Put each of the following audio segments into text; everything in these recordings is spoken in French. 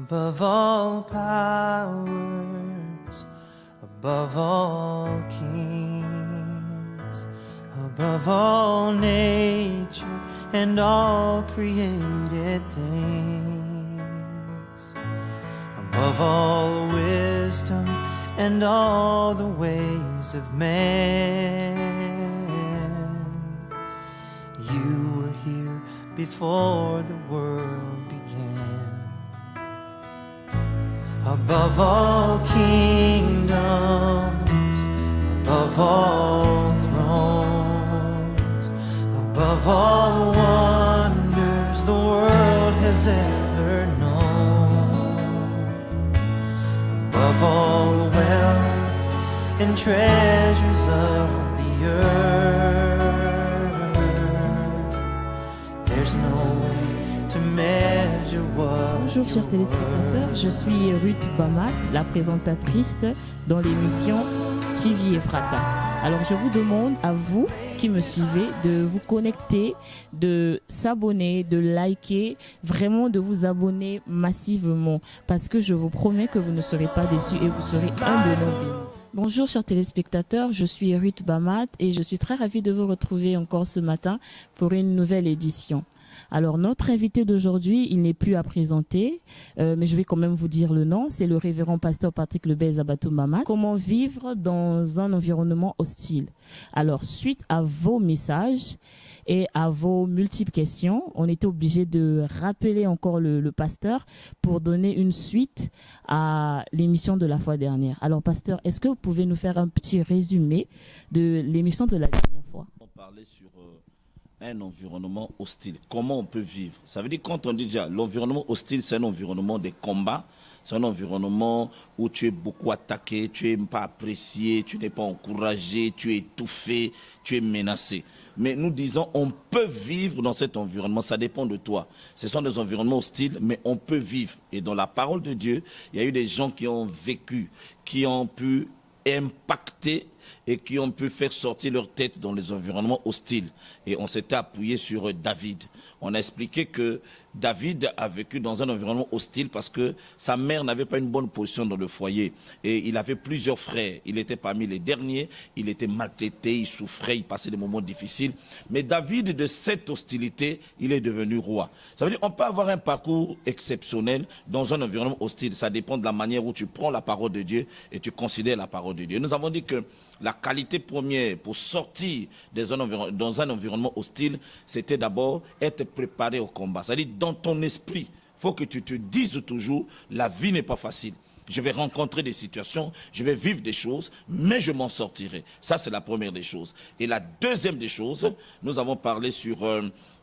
above all powers, above all kings, above all nature and all created things, above all wisdom and all the ways of man. You were here before the world began. Above all kingdoms, above all thrones, above all wonders the world has ever known, above all wealth and treasures of the earth, there's no way to measure what. Bonjour chers téléspectateurs, je suis Ruth Bamat, la présentatrice dans l'émission TV Ephrata. Alors je vous demande à vous qui me suivez de vous connecter, de s'abonner, de liker, vraiment de vous abonner massivement parce que je vous promets que vous ne serez pas déçus et vous serez un de nos bénis. Bonjour chers téléspectateurs, je suis Ruth Bamat et je suis très ravie de vous retrouver encore ce matin pour une nouvelle édition. Alors notre invité d'aujourd'hui, il n'est plus à présenter, mais je vais quand même vous dire le nom. C'est le révérend pasteur Patrick Lebel Zabatou Mamat. Comment vivre dans un environnement hostile? Alors suite à vos messages et à vos multiples questions, on était obligé de rappeler encore le pasteur pour donner une suite à l'émission de la fois dernière. Alors pasteur, est-ce que vous pouvez nous faire un petit résumé de l'émission de la dernière fois? On parlait sur un environnement hostile. Comment on peut vivre? Ça veut dire quand on dit déjà l'environnement hostile, c'est un environnement de combat, c'est un environnement où tu es beaucoup attaqué, tu n'es pas apprécié, tu n'es pas encouragé, tu es étouffé, tu es menacé. Mais nous disons, on peut vivre dans cet environnement, ça dépend de toi. Ce sont des environnements hostiles, mais on peut vivre. Et dans la parole de Dieu, il y a eu des gens qui ont vécu, qui ont pu impacter et qui ont pu faire sortir leur tête dans les environnements hostiles. Et on s'était appuyé sur David. On a expliqué que David a vécu dans un environnement hostile parce que sa mère n'avait pas une bonne position dans le foyer. Et il avait plusieurs frères. Il était parmi les derniers. Il était maltraité, il souffrait, il passait des moments difficiles. Mais David, de cette hostilité, il est devenu roi. Ça veut dire qu'on peut avoir un parcours exceptionnel dans un environnement hostile. Ça dépend de la manière où tu prends la parole de Dieu et tu considères la parole de Dieu. Nous avons dit que la qualité première pour sortir dans un environnement hostile, c'était d'abord être préparé au combat. C'est-à-dire, dans ton esprit, il faut que tu te dises toujours, la vie n'est pas facile. Je vais rencontrer des situations, je vais vivre des choses, mais je m'en sortirai. Ça, c'est la première des choses. Et la deuxième des choses, nous avons parlé sur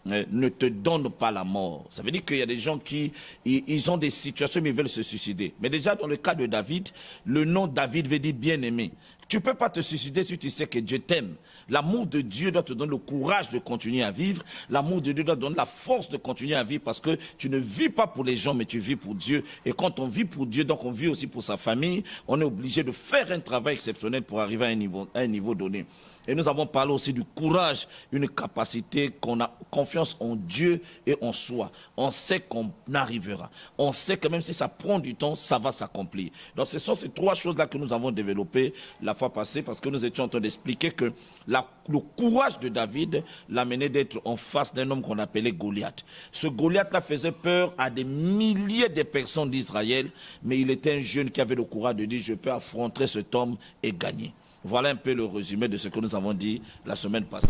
ne te donne pas la mort. Ça veut dire qu'il y a des gens qui ils ont des situations, mais ils veulent se suicider. Mais déjà, dans le cas de David, le nom David veut dire bien-aimé. Tu ne peux pas te suicider si tu sais que Dieu t'aime. L'amour de Dieu doit te donner le courage de continuer à vivre. L'amour de Dieu doit te donner la force de continuer à vivre parce que tu ne vis pas pour les gens, mais tu vis pour Dieu. Et quand on vit pour Dieu, donc on vit aussi pour sa famille, on est obligé de faire un travail exceptionnel pour arriver à un niveau donné. Et nous avons parlé aussi du courage, une capacité qu'on a confiance en Dieu et en soi. On sait qu'on arrivera. On sait que même si ça prend du temps, ça va s'accomplir. Donc ce sont ces trois choses-là que nous avons développées la fois passée parce que nous étions en train d'expliquer que le courage de David l'amenait d'être en face d'un homme qu'on appelait Goliath. Ce Goliath-là faisait peur à des milliers de personnes d'Israël, mais il était un jeune qui avait le courage de dire « je peux affronter cet homme et gagner ». Voilà un peu le résumé de ce que nous avons dit la semaine passée.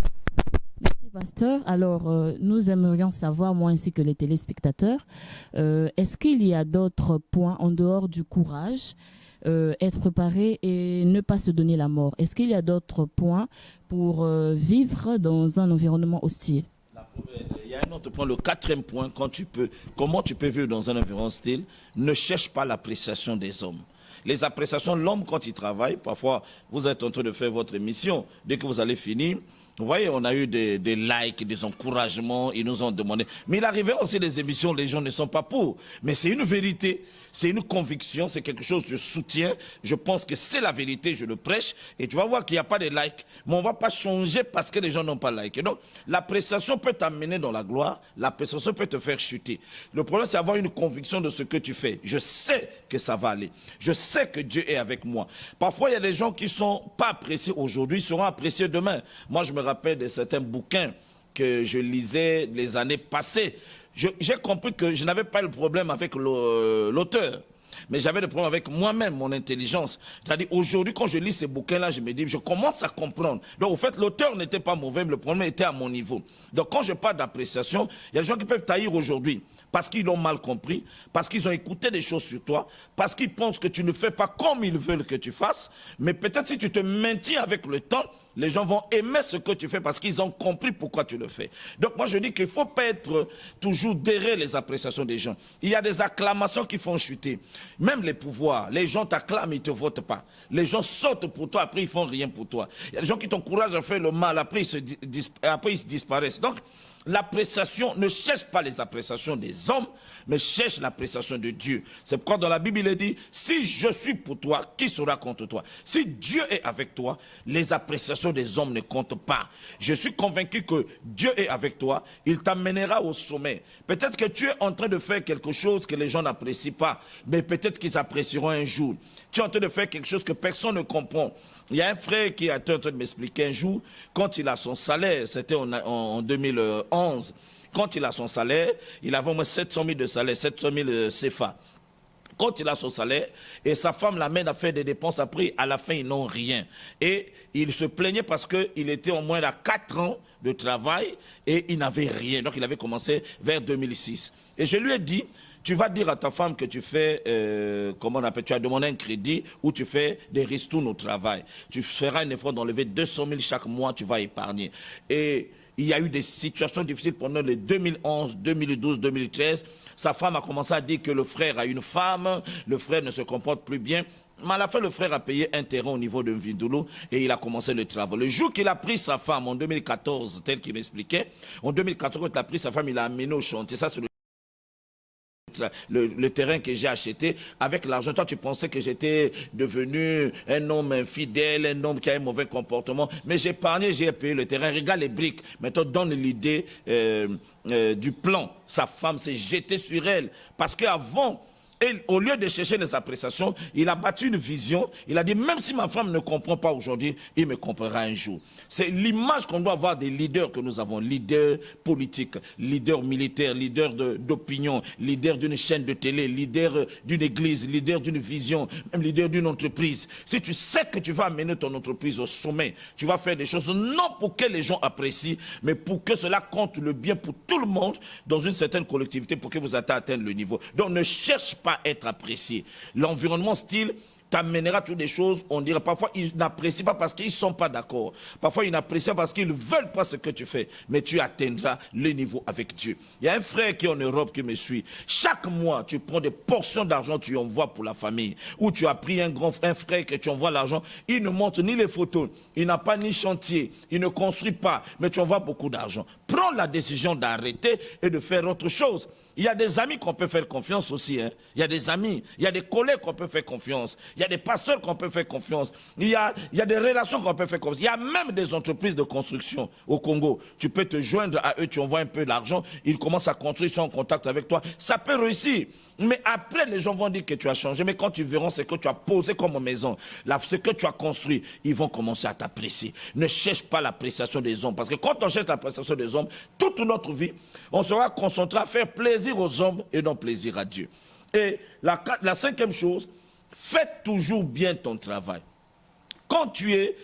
Merci pasteur. Alors nous aimerions savoir, moi ainsi que les téléspectateurs, est-ce qu'il y a d'autres points en dehors du courage, être préparé et ne pas se donner la mort? Est-ce qu'il y a d'autres points pour vivre dans un environnement hostile? Il y a un autre point, le quatrième point, comment tu peux vivre dans un environnement hostile? Ne cherche pas l'appréciation des hommes. Les appréciations, l'homme quand il travaille, parfois vous êtes en train de faire votre émission, dès que vous allez finir, Vous voyez, on a eu des likes, des encouragements, ils nous ont demandé. Mais il arrivait aussi des émissions, les gens ne sont pas pour. Mais c'est une vérité, c'est une conviction, c'est quelque chose que je soutiens. Je pense que c'est la vérité, je le prêche. Et tu vas voir qu'il n'y a pas de likes. Mais on ne va pas changer parce que les gens n'ont pas liké. Donc, l'appréciation peut t'amener dans la gloire, l'appréciation peut te faire chuter. Le problème, c'est avoir une conviction de ce que tu fais. Je sais que ça va aller. Je sais que Dieu est avec moi. Parfois, il y a des gens qui ne sont pas appréciés aujourd'hui, seront appréciés demain. Moi, je me rappelle de certains bouquins que je lisais les années passées. J'ai compris que je n'avais pas le problème avec l'auteur, mais j'avais le problème avec moi-même, mon intelligence. C'est-à-dire, aujourd'hui, quand je lis ces bouquins-là, je me dis, je commence à comprendre. Donc, au fait, l'auteur n'était pas mauvais, mais le problème était à mon niveau. Donc, quand je parle d'appréciation, il y a des gens qui peuvent taillir aujourd'hui parce qu'ils l'ont mal compris, parce qu'ils ont écouté des choses sur toi, parce qu'ils pensent que tu ne fais pas comme ils veulent que tu fasses. Mais peut-être si tu te maintiens avec le temps, les gens vont aimer ce que tu fais parce qu'ils ont compris pourquoi tu le fais. Donc moi je dis qu'il ne faut pas être toujours derrière les appréciations des gens. Il y a des acclamations qui font chuter. Même les pouvoirs, les gens t'acclament, ils ne te votent pas. Les gens sautent pour toi, après ils ne font rien pour toi. Il y a des gens qui t'encouragent à faire le mal, après ils disparaissent. Donc l'appréciation, ne cherche pas les appréciations des hommes, mais cherche l'appréciation de Dieu. C'est pourquoi dans la Bible, il est dit, si je suis pour toi, qui sera contre toi? Si Dieu est avec toi, les appréciations des hommes ne comptent pas. Je suis convaincu que Dieu est avec toi, il t'amènera au sommet. Peut-être que tu es en train de faire quelque chose que les gens n'apprécient pas, mais peut-être qu'ils apprécieront un jour. Tu es en train de faire quelque chose que personne ne comprend. Il y a un frère qui a été en train de m'expliquer un jour, quand il a son salaire, c'était en 2011, quand il a son salaire, il avait au moins 700 000 de salaire, 700 000 CFA. Quand il a son salaire, et sa femme l'amène à faire des dépenses, après, à la fin, ils n'ont rien. Et il se plaignait parce qu'il était au moins à 4 ans de travail et il n'avait rien. Donc, il avait commencé vers 2006. Et je lui ai dit, tu vas dire à ta femme que tu fais, comment on appelle, tu as demandé un crédit ou tu fais des ristournes au travail. Tu feras un effort d'enlever 200 000 chaque mois, tu vas épargner. Et il y a eu des situations difficiles pendant les 2011, 2012, 2013. Sa femme a commencé à dire que le frère a une femme, le frère ne se comporte plus bien. Mais à la fin, le frère a payé un terrain au niveau de Mvindulu et il a commencé le travail. Le jour qu'il a pris sa femme, en 2014, tel qu'il m'expliquait, en 2014, quand il a pris sa femme, il l'a amené au chantier. Ça, c'est le terrain que j'ai acheté. Avec l'argent, toi, tu pensais que j'étais devenu un homme infidèle, un homme qui a un mauvais comportement. Mais j'ai épargné, j'ai payé le terrain. Regarde les briques. Maintenant, donne l'idée du plan. Sa femme s'est jetée sur elle. Parce qu'avant, et au lieu de chercher les appréciations, il a battu une vision. Il a dit, même si ma femme ne comprend pas aujourd'hui, il me comprendra un jour. C'est l'image qu'on doit avoir des leaders que nous avons. Leaders politiques, leaders militaires, leaders d'opinion, leaders d'une chaîne de télé, leaders d'une église, leaders d'une vision, même leaders d'une entreprise. Si tu sais que tu vas amener ton entreprise au sommet, tu vas faire des choses non pour que les gens apprécient, mais pour que cela compte le bien pour tout le monde dans une certaine collectivité pour que vous atteignez le niveau. Donc ne cherche pas à être apprécié. L'environnement hostile t'amènera toutes des choses, on dirait parfois ils n'apprécient pas parce qu'ils ne sont pas d'accord. Parfois ils n'apprécient pas parce qu'ils ne veulent pas ce que tu fais. Mais tu atteindras le niveau avec Dieu. Il y a un frère qui est en Europe qui me suit. Chaque mois, tu prends des portions d'argent, tu envoies pour la famille. Ou tu as pris un frère que tu envoies l'argent. Il ne montre ni les photos, il n'a pas ni chantier, il ne construit pas, mais tu envoies beaucoup d'argent. Prends la décision d'arrêter et de faire autre chose. Il y a des amis qu'on peut faire confiance aussi. Hein. Il y a des amis, il y a des collègues qu'on peut faire confiance. Il y a des pasteurs qu'on peut faire confiance. Il y a des relations qu'on peut faire confiance. Il y a même des entreprises de construction au Congo. Tu peux te joindre à eux, tu envoies un peu d'argent, ils commencent à construire, ils sont en contact avec toi. Ça peut réussir. Mais après, les gens vont dire que tu as changé. Mais quand ils verront ce que tu as posé comme maison, ce que tu as construit, ils vont commencer à t'apprécier. Ne cherche pas l'appréciation des hommes. Parce que quand on cherche l'appréciation des hommes, toute notre vie, on sera concentré à faire plaisir aux hommes et non plaisir à Dieu. Et la cinquième chose, fais toujours bien ton travail. Quand tu es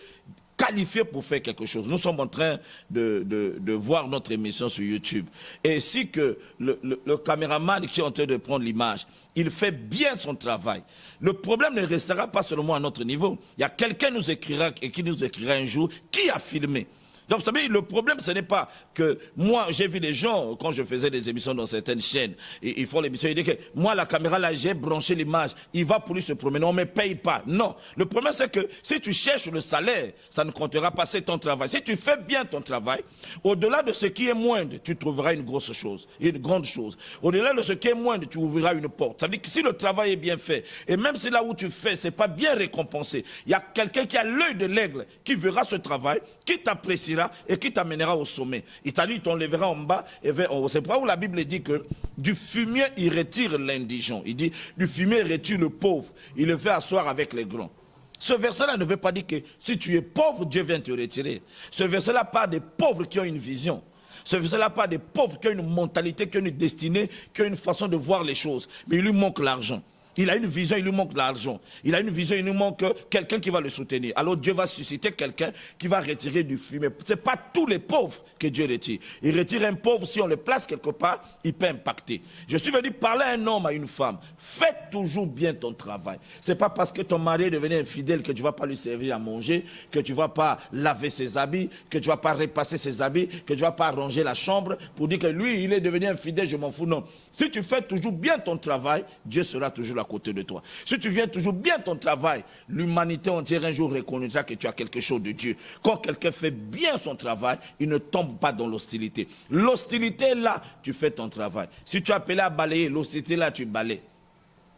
qualifié pour faire quelque chose, nous sommes en train de voir notre émission sur YouTube. Et si que le caméraman qui est en train de prendre l'image, il fait bien son travail, le problème ne restera pas seulement à notre niveau. Il y a quelqu'un qui nous écrira un jour, qui a filmé. Donc, vous savez, le problème, ce n'est pas que moi, j'ai vu des gens, quand je faisais des émissions dans certaines chaînes, ils font l'émission, ils disent que moi, la caméra, là, j'ai branché l'image, il va pour lui se promener, on ne me paye pas. Non. Le problème, c'est que si tu cherches le salaire, ça ne comptera pas, c'est ton travail. Si tu fais bien ton travail, au-delà de ce qui est moindre, tu trouveras une grosse chose, une grande chose. Au-delà de ce qui est moindre, tu ouvriras une porte. Ça veut dire que si le travail est bien fait, et même si là où tu fais, c'est pas bien récompensé, il y a quelqu'un qui a l'œil de l'aigle, qui verra ce travail, qui t'appréciera, et qui t'amènera au sommet. Il t'a dit, il t'enlèvera en bas et vers en haut. C'est pourquoi la Bible dit que du fumier, il retire l'indigent. Il dit, du fumier, il retire le pauvre. Il le fait asseoir avec les grands. Ce verset-là ne veut pas dire que si tu es pauvre, Dieu vient te retirer. Ce verset-là parle des pauvres qui ont une vision. Ce verset-là parle des pauvres qui ont une mentalité, qui ont une destinée, qui ont une façon de voir les choses. Mais il lui manque l'argent. Il a une vision, il lui manque l'argent. Il a une vision, il lui manque quelqu'un qui va le soutenir. Alors Dieu va susciter quelqu'un qui va retirer du fumier. Ce n'est pas tous les pauvres que Dieu retire. Il retire un pauvre, si on le place quelque part, il peut impacter. Je suis venu parler à un homme, à une femme. Fais toujours bien ton travail. Ce n'est pas parce que ton mari est devenu infidèle que tu ne vas pas lui servir à manger, que tu ne vas pas laver ses habits, que tu ne vas pas repasser ses habits, que tu ne vas pas ranger la chambre pour dire que lui, il est devenu infidèle, je m'en fous. Non. Si tu fais toujours bien ton travail, Dieu sera toujours là à côté de toi. Si tu viens toujours bien ton travail, l'humanité entière un jour reconnaîtra que tu as quelque chose de Dieu. Quand quelqu'un fait bien son travail, il ne tombe pas dans l'hostilité. L'hostilité, là, tu fais ton travail. Si tu es appelé à balayer, l'hostilité, là, tu balayes.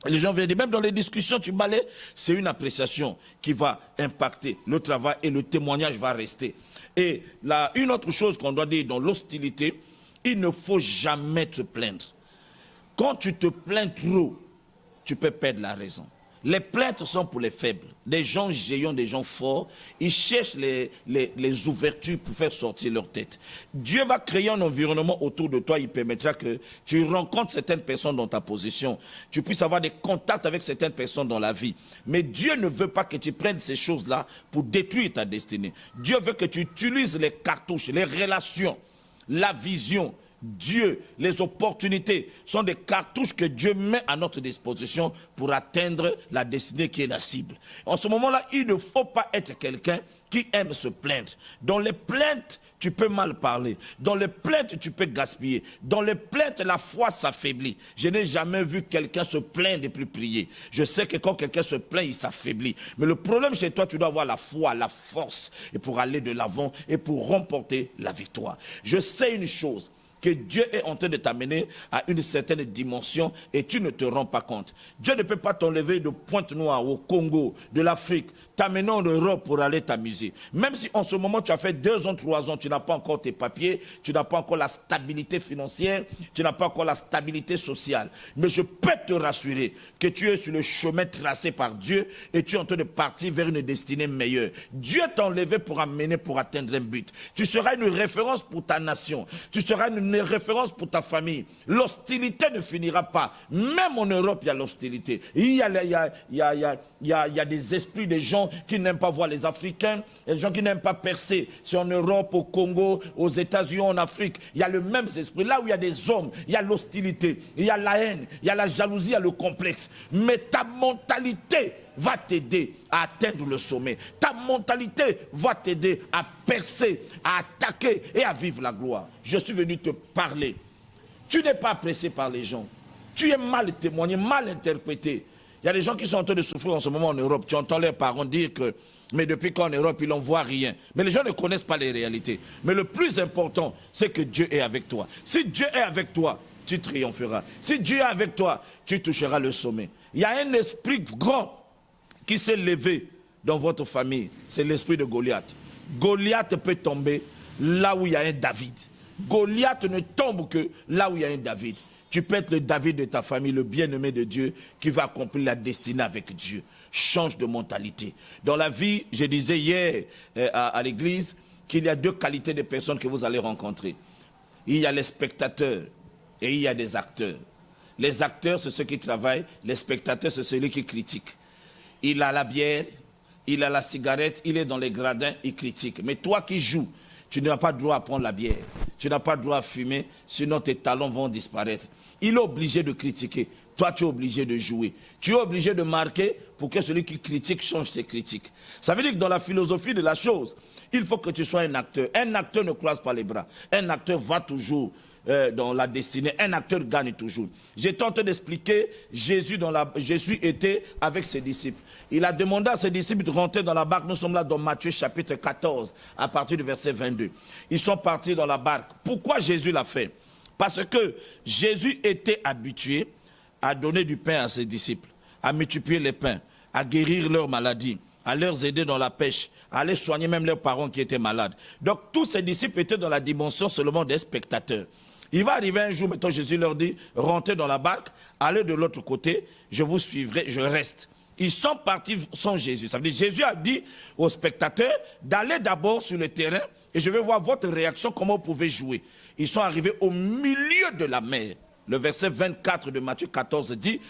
Les gens viennent dire, même dans les discussions, tu balayes, c'est une appréciation qui va impacter le travail et le témoignage va rester. Et là, une autre chose qu'on doit dire dans l'hostilité, il ne faut jamais te plaindre. Quand tu te plains trop, tu peux perdre la raison. Les plaintes sont pour les faibles. Des gens géants, des gens forts, ils cherchent les ouvertures pour faire sortir leur tête. Dieu va créer un environnement autour de toi, il permettra que tu rencontres certaines personnes dans ta position, tu puisses avoir des contacts avec certaines personnes dans la vie. Mais Dieu ne veut pas que tu prennes ces choses-là pour détruire ta destinée. Dieu veut que tu utilises les cartouches, les relations, la vision. Dieu, les opportunités sont des cartouches que Dieu met à notre disposition pour atteindre la destinée qui est la cible. En ce moment-là, il ne faut pas être quelqu'un qui aime se plaindre. Dans les plaintes, tu peux mal parler. Dans les plaintes, tu peux gaspiller. Dans les plaintes, la foi s'affaiblit. Je n'ai jamais vu quelqu'un se plaindre et puis prier. Je sais que quand quelqu'un se plaint, il s'affaiblit. Mais le problème chez toi, tu dois avoir la foi, la force, et pour aller de l'avant et pour remporter la victoire. Je sais une chose, que Dieu est en train de t'amener à une certaine dimension et tu ne te rends pas compte. Dieu ne peut pas t'enlever de Pointe-Noire au Congo, de l'Afrique, t'amener en Europe pour aller t'amuser. Même si en ce moment tu as fait 2 ans, 3 ans, tu n'as pas encore tes papiers, tu n'as pas encore la stabilité financière, tu n'as pas encore la stabilité sociale. Mais je peux te rassurer que tu es sur le chemin tracé par Dieu et tu es en train de partir vers une destinée meilleure. Dieu t'a enlevé pour amener, pour atteindre un but. Tu seras une référence pour ta nation. Tu seras une référence pour ta famille. L'hostilité ne finira pas. Même en Europe, il y a l'hostilité. Il y a des esprits, des gens qui n'aiment pas voir les Africains, des gens qui n'aiment pas percer. C'est en Europe, au Congo, aux États-Unis, en Afrique. Il y a le même esprit. Là où il y a des hommes, il y a l'hostilité, il y a la haine, il y a la jalousie, il y a le complexe. Mais ta mentalité va t'aider à atteindre le sommet. Ta mentalité va t'aider à percer, à attaquer et à vivre la gloire. Je suis venu te parler. Tu n'es pas apprécié par les gens. Tu es mal témoigné, mal interprété. Il y a des gens qui sont en train de souffrir en ce moment en Europe. Tu entends leurs parents dire que, mais depuis qu'en Europe, ils n'en voient rien. Mais les gens ne connaissent pas les réalités. Mais le plus important, c'est que Dieu est avec toi. Si Dieu est avec toi, tu triompheras. Si Dieu est avec toi, tu toucheras le sommet. Il y a un esprit grand qui s'est levé dans votre famille. C'est l'esprit de Goliath. Goliath peut tomber là où il y a un David. Goliath ne tombe que là où il y a un David. Tu peux être le David de ta famille, le bien-aimé de Dieu, qui va accomplir la destinée avec Dieu. Change de mentalité. Dans la vie, je disais hier à l'église qu'il y a 2 qualités de personnes que vous allez rencontrer. Il y a les spectateurs et il y a des acteurs. Les acteurs, c'est ceux qui travaillent. Les spectateurs, c'est celui qui critique. Il a la bière, il a la cigarette, il est dans les gradins, il critique. Mais toi qui joues, tu n'as pas le droit à prendre la bière. Tu n'as pas le droit à fumer, sinon tes talons vont disparaître. Il est obligé de critiquer. Toi, tu es obligé de jouer. Tu es obligé de marquer pour que celui qui critique change ses critiques. Ça veut dire que dans la philosophie de la chose, il faut que tu sois un acteur. Un acteur ne croise pas les bras. Un acteur va toujours dans la destinée. Un acteur gagne toujours. J'étais en train d'expliquer Jésus était avec ses disciples. Il a demandé à ses disciples de rentrer dans la barque. Nous sommes là dans Matthieu chapitre 14, à partir du verset 22. Ils sont partis dans la barque. Pourquoi Jésus l'a fait? Parce que Jésus était habitué à donner du pain à ses disciples, à multiplier les pains, à guérir leurs maladies, à leur aider dans la pêche, à aller soigner même leurs parents qui étaient malades. Donc tous ces disciples étaient dans la dimension seulement des spectateurs. Il va arriver un jour, mettons, Jésus leur dit, rentrez dans la barque, allez de l'autre côté, je vous suivrai, je reste. Ils sont partis sans Jésus. Ça veut dire Jésus a dit aux spectateurs d'aller d'abord sur le terrain et je vais voir votre réaction, comment vous pouvez jouer. Ils sont arrivés au milieu de la mer. Le verset 24 de Matthieu 14 dit,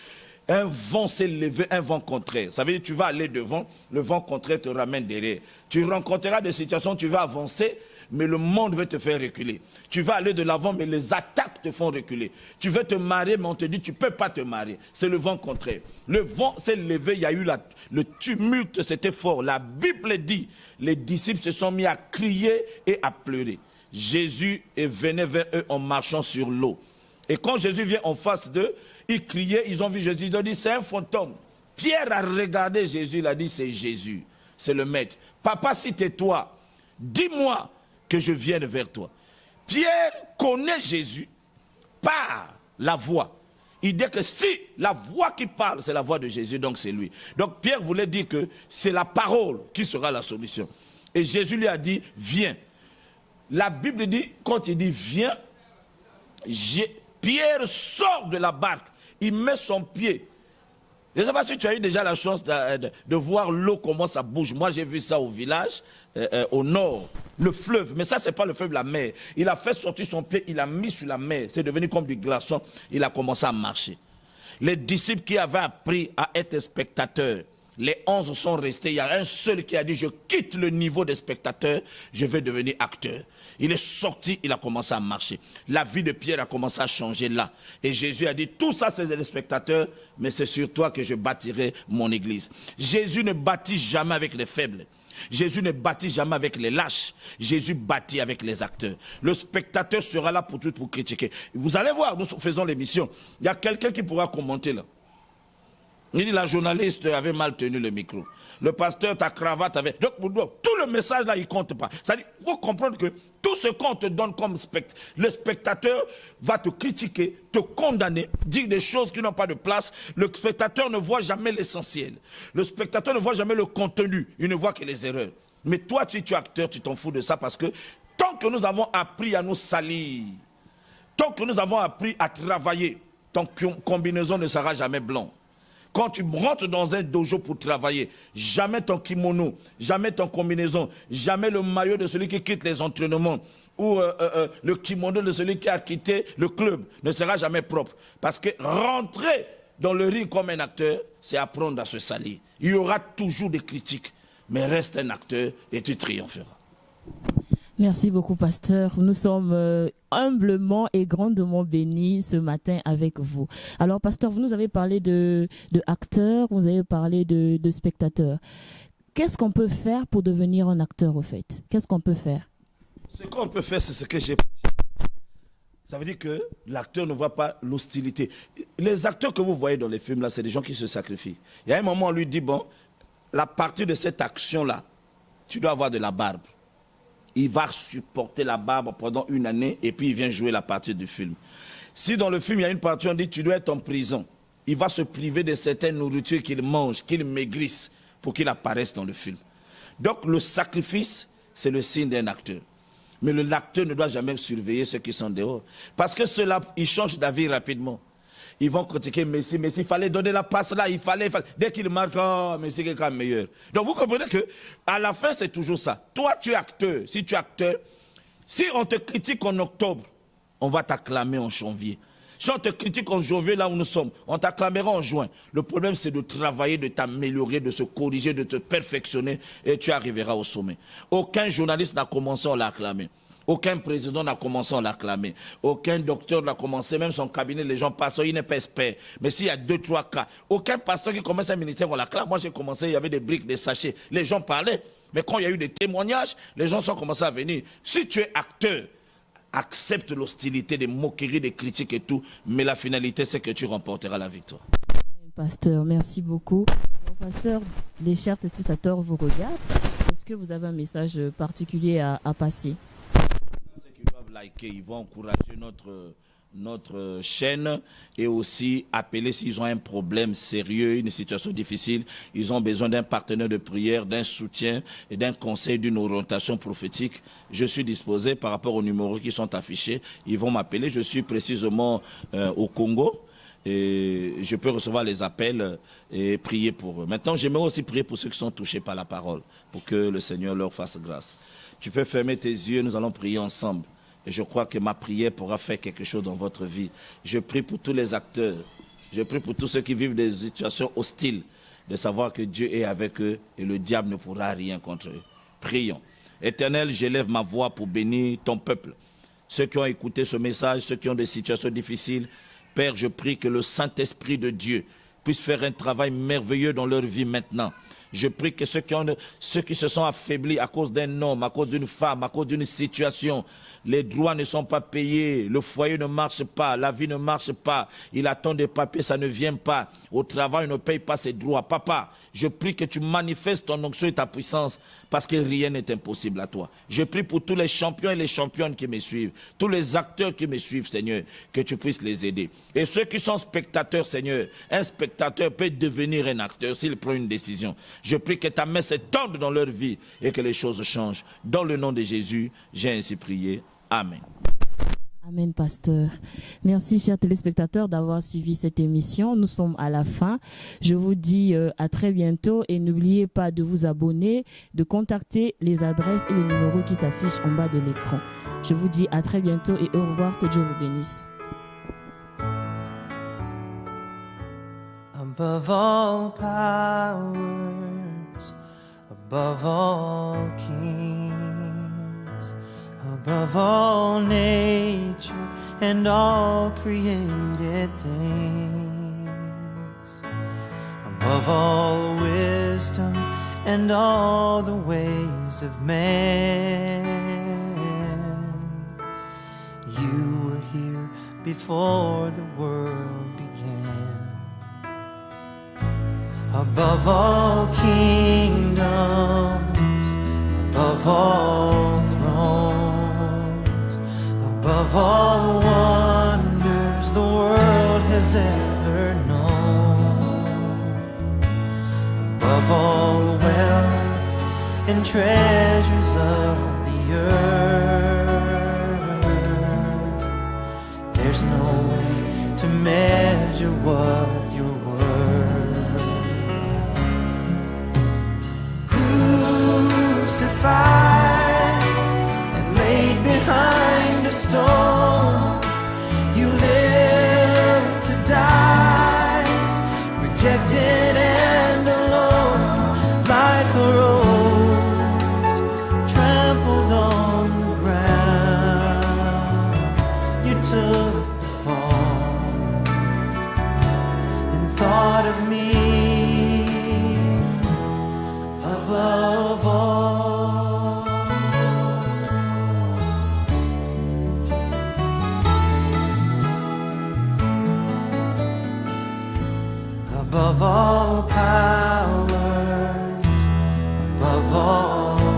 un vent s'est levé, un vent contraire. Ça veut dire tu vas aller devant, le vent contraire te ramène derrière. Tu rencontreras des situations où tu vas avancer, mais le monde veut te faire reculer. Tu vas aller de l'avant, mais les attaques te font reculer. Tu veux te marier, mais on te dit, tu ne peux pas te marier. C'est le vent contraire. Le vent s'est levé, il y a eu le tumulte, c'était fort. La Bible dit, les disciples se sont mis à crier et à pleurer. Jésus venait vers eux en marchant sur l'eau. Et quand Jésus vient en face d'eux, ils criaient, ils ont vu Jésus, ils ont dit, c'est un fantôme. Pierre a regardé Jésus, il a dit, c'est Jésus, c'est le maître. Papa, si t'es toi, dis-moi que je vienne vers toi. Pierre connaît Jésus par la voix. Il dit que si la voix qui parle, c'est la voix de Jésus, donc c'est lui. Donc Pierre voulait dire que c'est la parole qui sera la solution. Et Jésus lui a dit, viens. La Bible dit, quand il dit viens, Pierre sort de la barque, il met son pied. Je ne sais pas si tu as eu déjà la chance de voir l'eau, comment ça bouge. Moi, j'ai vu ça au village, au nord, le fleuve. Mais ça, ce n'est pas le fleuve, la mer. Il a fait sortir son pied, il a mis sur la mer. C'est devenu comme du glaçon. Il a commencé à marcher. Les disciples qui avaient appris à être spectateurs, les 11 sont restés. Il y a un seul qui a dit, je quitte le niveau des spectateurs, je vais devenir acteur. Il est sorti, il a commencé à marcher. La vie de Pierre a commencé à changer là. Et Jésus a dit, tout ça c'est des spectateurs, mais c'est sur toi que je bâtirai mon église. Jésus ne bâtit jamais avec les faibles. Jésus ne bâtit jamais avec les lâches. Jésus bâtit avec les acteurs. Le spectateur sera là pour tout, pour critiquer. Vous allez voir, nous faisons l'émission. Il y a quelqu'un qui pourra commenter là. Il dit, la journaliste avait mal tenu le micro. Le pasteur, ta cravate avait... Donc, tout le message là, il ne compte pas. C'est-à-dire, il faut comprendre que tout ce qu'on te donne comme spectateur, le spectateur va te critiquer, te condamner, dire des choses qui n'ont pas de place. Le spectateur ne voit jamais l'essentiel. Le spectateur ne voit jamais le contenu. Il ne voit que les erreurs. Mais toi, si tu es acteur, tu t'en fous de ça parce que tant que nous avons appris à nous salir, tant que nous avons appris à travailler, ton combinaison ne sera jamais blanc. Quand tu rentres dans un dojo pour travailler, jamais ton kimono, jamais ton combinaison, jamais le maillot de celui qui quitte les entraînements ou le kimono de celui qui a quitté le club ne sera jamais propre. Parce que rentrer dans le ring comme un acteur, c'est apprendre à se salir. Il y aura toujours des critiques, mais reste un acteur et tu triompheras. Merci beaucoup, pasteur. Nous sommes humblement et grandement bénis ce matin avec vous. Alors, pasteur, vous nous avez parlé de acteurs, vous nous avez parlé de spectateurs. Qu'est-ce qu'on peut faire pour devenir un acteur, au fait? Qu'est-ce qu'on peut faire? Ce qu'on peut faire, c'est ce que j'ai... Ça veut dire que l'acteur ne voit pas l'hostilité. Les acteurs que vous voyez dans les films, là, c'est des gens qui se sacrifient. Il y a un moment, on lui dit, bon, la partie de cette action-là, tu dois avoir de la barbe. Il va supporter la barbe pendant une année et puis il vient jouer la partie du film. Si dans le film, il y a une partie, on dit tu dois être en prison, il va se priver de certaines nourritures qu'il mange, qu'il maigrisse pour qu'il apparaisse dans le film. Donc le sacrifice, c'est le signe d'un acteur. Mais l'acteur ne doit jamais surveiller ceux qui sont dehors. Parce que ceux-là, ils changent d'avis rapidement. Ils vont critiquer Messi, il fallait donner la passe là, il fallait. Dès qu'il marque, oh, Messi est quand même meilleur. Donc vous comprenez qu'à la fin, c'est toujours ça. Toi, tu es acteur. Si tu es acteur, si on te critique en octobre, on va t'acclamer en janvier. Si on te critique en janvier, là où nous sommes, on t'acclamera en juin. Le problème, c'est de travailler, de t'améliorer, de se corriger, de te perfectionner, et tu arriveras au sommet. Aucun journaliste n'a commencé à l'acclamer. Aucun président n'a commencé à l'acclamer. Aucun docteur n'a commencé, même son cabinet, les gens passent, il n'est pas expert. Mais s'il y a 2, 3 cas, aucun pasteur qui commence un ministère, on l'acclame. Moi, j'ai commencé, il y avait des briques, des sachets, les gens parlaient. Mais quand il y a eu des témoignages, les gens sont commencés à venir. Si tu es acteur, accepte l'hostilité, des moqueries, des critiques et tout, mais la finalité, c'est que tu remporteras la victoire. Pasteur, merci beaucoup. Alors, pasteur, les chers téléspectateurs vous regardent. Est-ce que vous avez un message particulier à passer? Ceux qui doivent liker, ils vont encourager notre chaîne et aussi appeler s'ils ont un problème sérieux, une situation difficile. Ils ont besoin d'un partenaire de prière, d'un soutien et d'un conseil, d'une orientation prophétique. Je suis disposé par rapport aux numéros qui sont affichés. Ils vont m'appeler. Je suis précisément au Congo. Et je peux recevoir les appels et prier pour eux. Maintenant, j'aimerais aussi prier pour ceux qui sont touchés par la parole, pour que le Seigneur leur fasse grâce. Tu peux fermer tes yeux, nous allons prier ensemble. Et je crois que ma prière pourra faire quelque chose dans votre vie. Je prie pour tous les acteurs. Je prie pour tous ceux qui vivent des situations hostiles, de savoir que Dieu est avec eux et le diable ne pourra rien contre eux. Prions. Éternel, j'élève ma voix pour bénir ton peuple. Ceux qui ont écouté ce message, ceux qui ont des situations difficiles, Père, je prie que le Saint-Esprit de Dieu puisse faire un travail merveilleux dans leur vie maintenant. Je prie que ceux qui se sont affaiblis à cause d'un homme, à cause d'une femme, à cause d'une situation, les droits ne sont pas payés, le foyer ne marche pas, la vie ne marche pas, il attend des papiers, ça ne vient pas, au travail, il ne paye pas ses droits. Papa, je prie que tu manifestes ton onction et ta puissance parce que rien n'est impossible à toi. Je prie pour tous les champions et les championnes qui me suivent, tous les acteurs qui me suivent, Seigneur, que tu puisses les aider. Et ceux qui sont spectateurs, Seigneur, un spectateur peut devenir un acteur s'il prend une décision. Je prie que ta main s'étende dans leur vie et que les choses changent. Dans le nom de Jésus, j'ai ainsi prié. Amen. Amen, pasteur. Merci, chers téléspectateurs, d'avoir suivi cette émission. Nous sommes à la fin. Je vous dis à très bientôt et n'oubliez pas de vous abonner, de contacter les adresses et les numéros qui s'affichent en bas de l'écran. Je vous dis à très bientôt et au revoir. Que Dieu vous bénisse. Above all powers, above all kings, above all nature and all created things, above all wisdom and all the ways of man, you were here before the world began. Above all kingdoms, above all thrones, above all wonders the world has ever known, above all wealth and treasures of the earth, there's no way to measure what you're worth. Crucified and laid behind a stone, you lived to die, rejected and alone, like a rose trampled on the ground. You took the fall and thought of me above all. Above all powers, above all